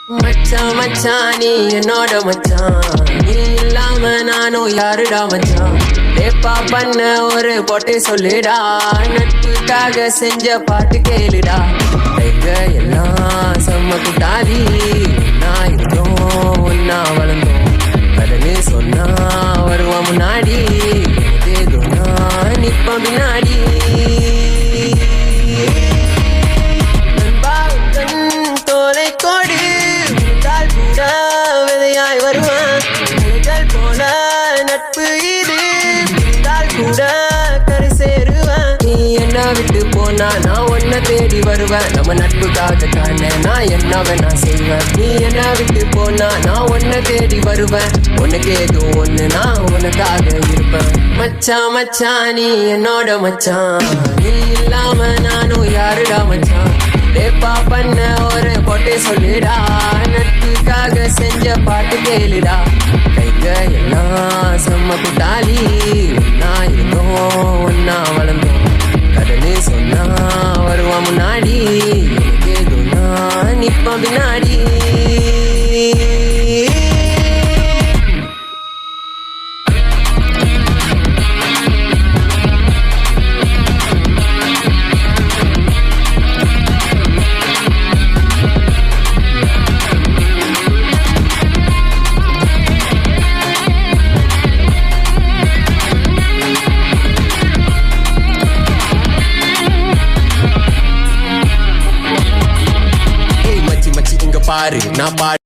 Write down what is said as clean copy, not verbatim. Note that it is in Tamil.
மச்சான் மச்சான் நீ என்னோட மச்சான், நீ இல்லாம நானும் யாருடா மச்சான். ரேப்பா பண்ண ஒரு போட்டே சொல்லுடா, நட்புக்காக செஞ்ச பாட்டு கேளுடா. எங்க எல்லாம் செம்ம குட்டாதி, நான் இருக்கோம் ஒன்னா வளர்ந்தோம். கடனு சொன்னா வருவோம் முன்னாடி, ஏதோனா நிப்ப முன்னாடி. நட்பு இது கூட கரை சேருவேன். நீ என்ன விட்டு போனா நான் உன்னை தேடி வருவேன். நம்ம நட்புக்காக தானே நான் என்ன வேணா செய்வேன். நீ என்ன விட்டு போனா நான் உன்னை தேடி வருவேன். உனக்கு ஏதோ ஒண்ணு நான் உனக்காக இருப்பேன். மச்சான் மச்சான் நீ என்னோட மச்சான், நீ இல்லாம நானும் யாருடா மச்சான். ரேப்பா பண்ண ஒரு போட்டே சொல்லுடா, நட்புக்காக செஞ்ச பாட்டு கேளுடா. கைங்க எல்லாம் செம்ம குட்டாளி, நான் இருக்கோம் ஒன்னா வளர்ந்தோம். கடனு சொன்னா வருவான் முன்னாடி, ஏதோனா நிப்ப பின்னாடி. பாரு நான் பாரு